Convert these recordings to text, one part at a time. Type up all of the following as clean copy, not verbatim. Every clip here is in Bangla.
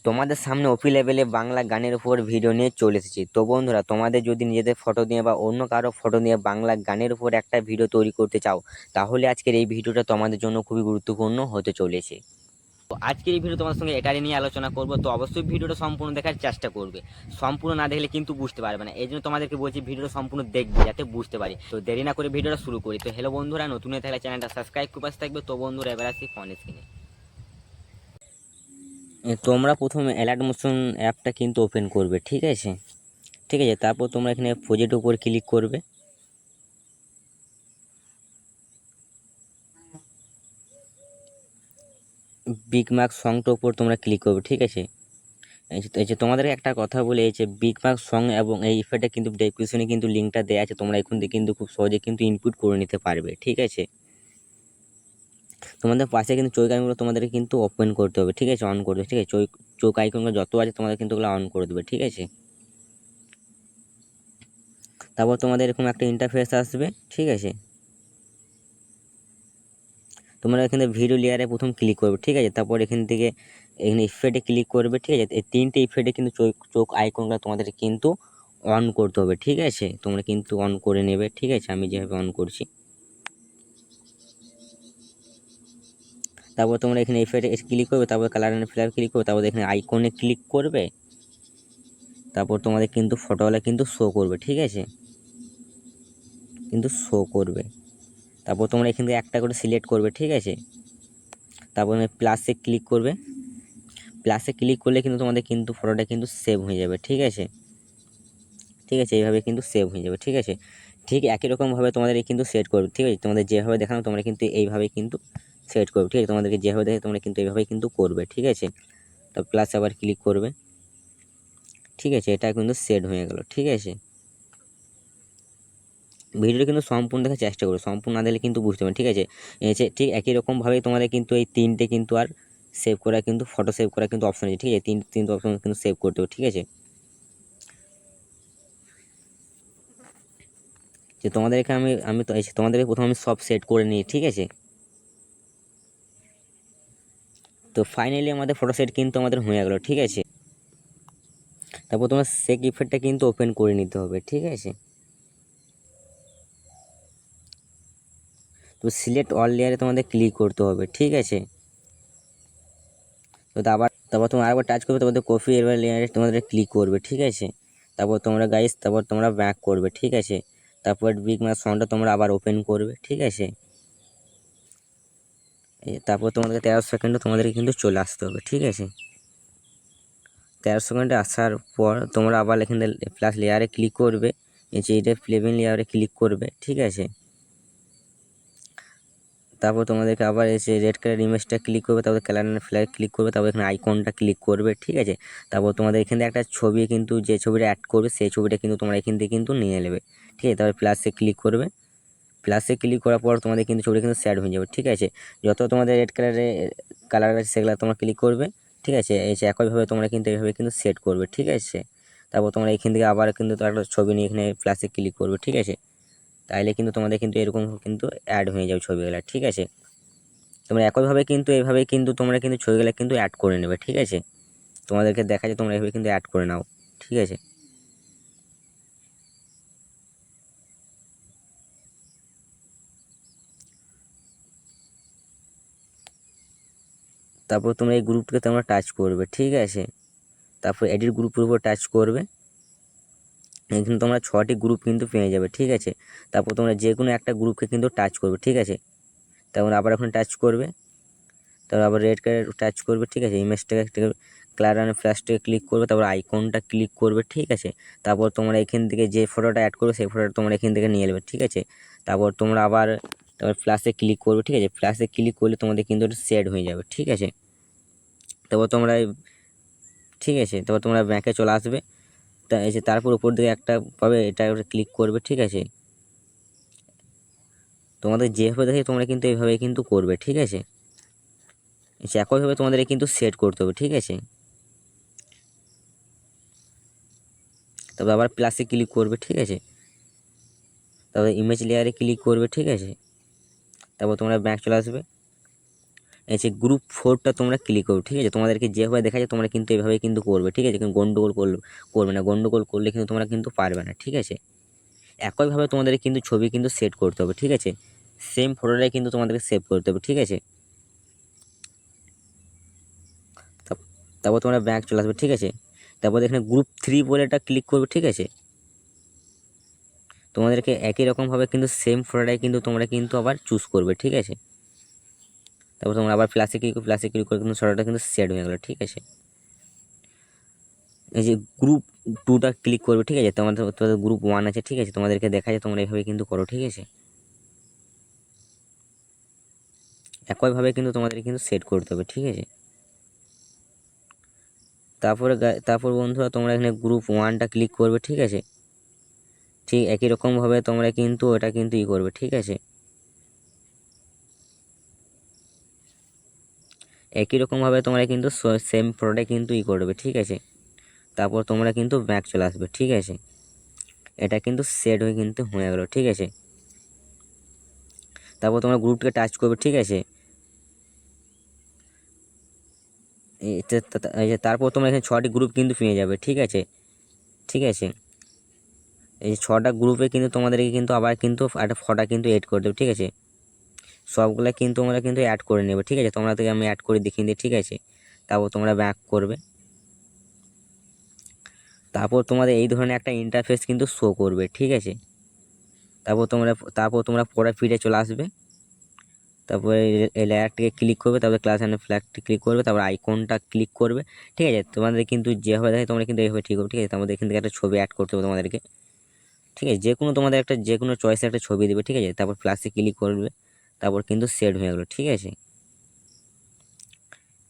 তোমাদের সামনে অফি লেভেলে বাংলা গানের উপর ভিডিও নিয়ে চলে এসেছি। তো বন্ধুরা, তোমাদের যদি নিজেদের ফটো দিয়ে বা অন্য কারো ফটো দিয়ে বাংলা গানের উপর একটা ভিডিও তৈরি করতে চাও, তাহলে আজকের এই ভিডিওটা তোমাদের জন্য খুবই গুরুত্বপূর্ণ হতে চলেছে। তো আজকের এই ভিডিও তোমার সঙ্গে এটাই নিয়ে আলোচনা করব। তো অবশ্যই ভিডিওটা সম্পূর্ণ দেখার চেষ্টা করবে। সম্পূর্ণ না দেখলে কিন্তু বুঝতে পারবে না, এই জন্য তোমাদেরকে বলছি ভিডিওটা সম্পূর্ণ দেখবে যাতে বুঝতে পারি। তো দেরি না করে ভিডিওটা শুরু করি। তো হ্যালো বন্ধুরা, নতুন হয়ে থাকলে চ্যানেলটা সাবস্ক্রাইব করে পাশে থাকবে। তো বন্ধুরা, এবার আসি ফোন স্ক্রিনে। তোমরা প্রথমে অ্যালার্ট মোশন অ্যাপটা কিন্তু ওপেন করবে, ঠিক আছে। ঠিক আছে, তারপর তোমরা এখানে প্রজেক্ট উপর ক্লিক করবে। বিগ মার্ক সংটার উপর তোমরা ক্লিক করবে, ঠিক আছে। এই যে তোমাদেরকে একটা কথা বলে, এই যে বিগ মার্ক সং এবং এই ইফেক্টটা কিন্তু ডেসক্রিপশনে কিন্তু লিঙ্কটা দেওয়া আছে, তোমরা এখন থেকে কিন্তু খুব সহজে কিন্তু ইনপুট করে নিতে পারবে, ঠিক আছে। তোমাদের পাশে কিন্তু চোখ আইকনগুলো তোমাদেরকে কিন্তু ওপেন করতে হবে, ঠিক আছে, অন করতে হবে, ঠিক আছে। চোখ আইকনগুলো যত আছে তোমাদের কিন্তু ওগুলো অন করে দেবে, ঠিক আছে। তারপর তোমাদের এরকম একটা ইন্টারফেস আসবে, ঠিক আছে। তোমরা এখানে ভিডিও লেয়ারে প্রথম ক্লিক করবে, ঠিক আছে। তারপর এখান থেকে এখানে ইফেক্টে ক্লিক করবে, ঠিক আছে। এই তিনটে ইফেক্টে কিন্তু চোখ আইকনগুলো তোমাদের কিন্তু অন করতে হবে, ঠিক আছে। তোমরা কিন্তু অন করে নেবে, ঠিক আছে, আমি যেভাবে অন করছি। তারপর তোমরা এখানে ইফেক্টে ক্লিক করবে, তারপর কালার অ্যান্ড ফিলার ক্লিক করবে, তারপর এখানে আইকনে ক্লিক করবে। তারপর তোমাদের কিন্তু ফটোগুলো কিন্তু শো করবে, ঠিক আছে, কিন্তু শো করবে। তারপর তোমরা এখান থেকে একটা করে সিলেক্ট করবে, ঠিক আছে। তারপর প্লাসে ক্লিক করবে। প্লাসে ক্লিক করলে কিন্তু তোমাদের কিন্তু ফটোটা কিন্তু সেভ হয়ে যাবে, ঠিক আছে। ঠিক আছে, এইভাবে কিন্তু সেভ হয়ে যাবে, ঠিক আছে। ঠিক একই রকমভাবে তোমাদের কিন্তু সেট করবে, ঠিক আছে। তোমাদের যেভাবে দেখানো তোমরা কিন্তু এইভাবে কিন্তু সেট করবে, ঠিক আছে। তোমাদেরকে যেভাবে দেখে তোমরা কিন্তু এইভাবেই কিন্তু করবে, ঠিক আছে। তো প্লাস আবার ক্লিক করবে, ঠিক আছে। এটা কিন্তু সেট হয়ে গেল, ঠিক আছে। ভিডিওটা কিন্তু সম্পূর্ণ দেখার চেষ্টা করো, সম্পূর্ণ না দিলে কিন্তু বুঝতে পারবে, ঠিক আছে। ঠিক একই রকমভাবে তোমাদের কিন্তু এই তিনটে কিন্তু আর সেভ করা কিন্তু ফটো সেভ করা কিন্তু অপশন আছে, ঠিক আছে। তিনটে অপশন কিন্তু সেভ করতে হবে, ঠিক আছে। যে তোমাদেরকে আমি আমি তো তোমাদেরকে প্রথমে আমি সব সেট করে নিই, ঠিক আছে। তো ফাইনালি আমাদের ফটো সেট কিন্তু আমাদের হয়ে গেল, ঠিক আছে। তারপর তোমার সেক ইফেক্টটা কিন্তু ওপেন করে নিতে হবে, ঠিক আছে। তো সিলেক্ট অল লেয়ারে তোমাদের ক্লিক করতে হবে, ঠিক আছে। তো তারপর তোমরা আরেকবার টাচ করবে, তারপর কপি এবার লেয়ারে তোমাদের ক্লিক করবে, ঠিক আছে। তারপর তোমরা গাইস তারপর তোমরা ব্যাক করবে, ঠিক আছে। তারপর বিগ মাস ফন্টটা তোমরা আবার ওপেন করবে, ঠিক আছে। তারপর তোমাদের 13 সেকেন্ডে তোমাদেরকে কিন্তু চলে আসতে হবে, ঠিক আছে। 13 সেকেন্ডে আসার পর তোমরা আবার এখানে প্লাস লেয়ারে ক্লিক করবে, এইটা প্লেবিং লেয়ারে ক্লিক করবে, ঠিক আছে। তারপর তোমাদেরকে আবার এসে রেড কালার ইমেজটা ক্লিক করবে, তারপর কালার অ্যান্ড ফ্ল্যাগ ক্লিক করবে, তারপর এখানে আইকনটা ক্লিক করবে, ঠিক আছে। তারপর তোমাদের এখান থেকে একটা ছবি কিন্তু যে ছবিটা অ্যাড করবে সেই ছবিটা কিন্তু তোমরা এখান থেকে কিন্তু নিয়ে নেবে, ঠিক আছে। তারপর প্লাসে ক্লিক করবে। প্লাসে ক্লিক করার পর তোমাদের কিন্তু ছবিটা কিন্তু সেট হয়ে যাবে, ঠিক আছে। যত তোমাদের রেড কালার আছে সেগুলো তোমরা ক্লিক করবে, ঠিক আছে। এই যে একইভাবে তোমরা কিন্তু এইভাবে কিন্তু সেট করবে, ঠিক আছে। তারপর তোমরা এখান থেকে আবার কিন্তু একটা ছবি নিয়ে এখানে প্লাসে ক্লিক করবে, ঠিক আছে। তাইলে কিন্তু তোমাদের কিন্তু এরকম কিন্তু অ্যাড হয়ে যাবে ছবিগুলো, ঠিক আছে। তোমরা একইভাবে কিন্তু এইভাবে কিন্তু তোমরা কিন্তু ছবিগুলো কিন্তু অ্যাড করে নেবে, ঠিক আছে। তোমাদেরকে দেখা যায় তোমরা এইভাবে কিন্তু অ্যাড করে নাও, ঠিক আছে। তারপর তোমরা এই গ্রুপটাকে তোমরা টাচ করবে, ঠিক আছে। তারপর এডিট গ্রুপের উপর টাচ করবে। এখানে তোমরা 6টি গ্রুপ কিন্তু পেয়ে যাবে, ঠিক আছে। তারপর তোমরা যে কোনো একটা গ্রুপকে কিন্তু টাচ করবে, ঠিক আছে। তারপর আবার এখন টাচ করবে, তারপর আবার রেড কালার টাচ করবে, ঠিক আছে। ইমেজটাকে কালার অ্যান্ড ফ্ল্যাশটাকে ক্লিক করবে, তারপর আইকনটা ক্লিক করবে, ঠিক আছে। তারপর তোমরা এখান থেকে যে ফটোটা অ্যাড করবে সেই ফটোটা তোমরা এখান থেকে নিয়ে নেবে, ঠিক আছে। তারপর তোমরা আবার প্লাসে ক্লিক করবে, ঠিক আছে। প্লাসে ক্লিক করলে তোমাদের কিন্তু এটা সেট হয়ে যাবে, ঠিক আছে। তারপর তোমরা ঠিক আছে, তারপর তোমরা ব্যাকে চলে আসবে। তারপর উপর দিকে একটা পাবে, এটা ক্লিক করবে, ঠিক আছে। তোমাদের যেভাবে দেখে তোমরা কিন্তু এইভাবে কিন্তু করবে, ঠিক আছে। একইভাবে তোমাদের কিন্তু সেট করতে হবে, ঠিক আছে। তারপর আবার প্লাসে ক্লিক করবে, ঠিক আছে। তারপর ইমেজ লেয়ারে ক্লিক করবে, ঠিক আছে। তারপর তোমরা ব্যাক চলে আসবে। এই যে গ্রুপ 4টা তোমরা ক্লিক করবে, ঠিক আছে। তোমাদেরকে যেভাবে দেখাচ্ছে তোমরা কিন্তু এভাবে কিন্তু করবে, ঠিক আছে। কিন্তু গন্ডগোল করবে না, গন্ডগোল করলে কিন্তু তোমরা কিন্তু পারবে না, ঠিক আছে। একইভাবে তোমাদের কিন্তু ছবি কিন্তু সেট করতে হবে, ঠিক আছে। সেম ফটোটাই কিন্তু তোমাদেরকে সেভ করতে হবে, ঠিক আছে। তারপর তোমরা ব্যাক চলে আসবে, ঠিক আছে। তারপর এখানে গ্রুপ 3 বলে এটা ক্লিক করবে, ঠিক আছে। তোমাদেরকে একই রকমভাবে কিন্তু সেম ফটোটাই কিন্তু তোমরা কিন্তু আবার চুজ করবে, ঠিক আছে। তারপর তোমরা আবার প্লাসে ক্লিক করে কিন্তু ফটোটা কিন্তু সেট হয়ে গেলো, ঠিক আছে। এই যে গ্রুপ 2টা ক্লিক করবে, ঠিক আছে। তোমাদের গ্রুপ 1 আছে, ঠিক আছে। তোমাদেরকে দেখা যায় তোমরা এইভাবে কিন্তু করো, ঠিক আছে। একইভাবে কিন্তু তোমাদের কিন্তু সেট করতে হবে, ঠিক আছে। তারপর বন্ধুরা তোমরা এখানে গ্রুপ 1টা ক্লিক করবে, ঠিক আছে। ঠিক একই রকমভাবে তোমরা কিন্তু এটা কিন্তু করবে, ঠিক আছে। একই রকমভাবে তোমরা কিন্তু সেম প্রোডাক্ট কিন্তু করবে, ঠিক আছে। তারপর তোমরা কিন্তু ব্যাক চলে আসবে, ঠিক আছে। এটা কিন্তু সেট হয়ে কিন্তু হয়ে গেলো, ঠিক আছে। তারপর তোমরা গ্রুপটাকে টাচ করবে, ঠিক আছে। এই যে তারপর তোমরা এখানে 6টি গ্রুপ কিন্তু পেয়ে যাবে, ঠিক আছে। ঠিক আছে, এই 6টা গ্রুপে কিন্তু তোমাদেরকে কিন্তু আবার কিন্তু একটা ফটো কিন্তু এড করে দেবে, ঠিক আছে। সবগুলো কিন্তু তোমরা কিন্তু অ্যাড করে নেবে, ঠিক আছে। তোমরা থেকে আমি অ্যাড করে দেখিয়ে দিই, ঠিক আছে। তারপর তোমরা ব্যাক করবে। তারপর তোমাদের এই ধরনের একটা ইন্টারফেস কিন্তু শো করবে, ঠিক আছে। তারপর তোমরা পরে ফিরে চলে আসবে। তারপরে এই লেয়ারটিকে ক্লিক করবে, তারপরে ক্লাস অ্যান্ড ফ্ল্যাগটি ক্লিক করবে, তারপর আইকনটা ক্লিক করবে, ঠিক আছে। তোমাদের কিন্তু যেভাবে দেখে তোমরা কিন্তু এইভাবে ঠিক করবে, ঠিক আছে। তোমাদের এখান থেকে একটা ছবি অ্যাড করতে হবে তোমাদেরকে, ঠিক আছে। তোমাদের যে কোনো চয়েসে একটা ছবি দেবে, ঠিক আছে। তারপর প্লাসে ক্লিক করবে, তারপর কিন্তু সেট হয়ে গেলো, ঠিক আছে।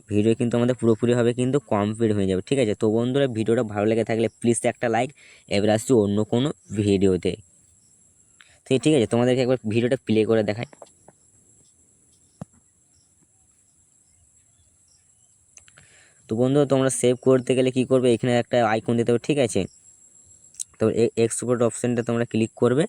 ভিডিও কিন্তু আমাদের পুরোপুরিভাবে কিন্তু কমপ্লিট হয়ে যাবে, ঠিক আছে। তো বন্ধুরা ভিডিওটা ভালো লেগে থাকলে প্লিজ একটা লাইক। এবার আসছি অন্য কোনো ভিডিওতে। ঠিক আছে, তোমাদেরকে একবার ভিডিওটা প্লে করে দেখাই। তো বন্ধু তোমরা সেভ করতে গেলে কি করবে, এখানে একটা আইকন দিতে হবে, ঠিক আছে। তো এক্সপোর্ট অপশানটা তোমরা ক্লিক করবে,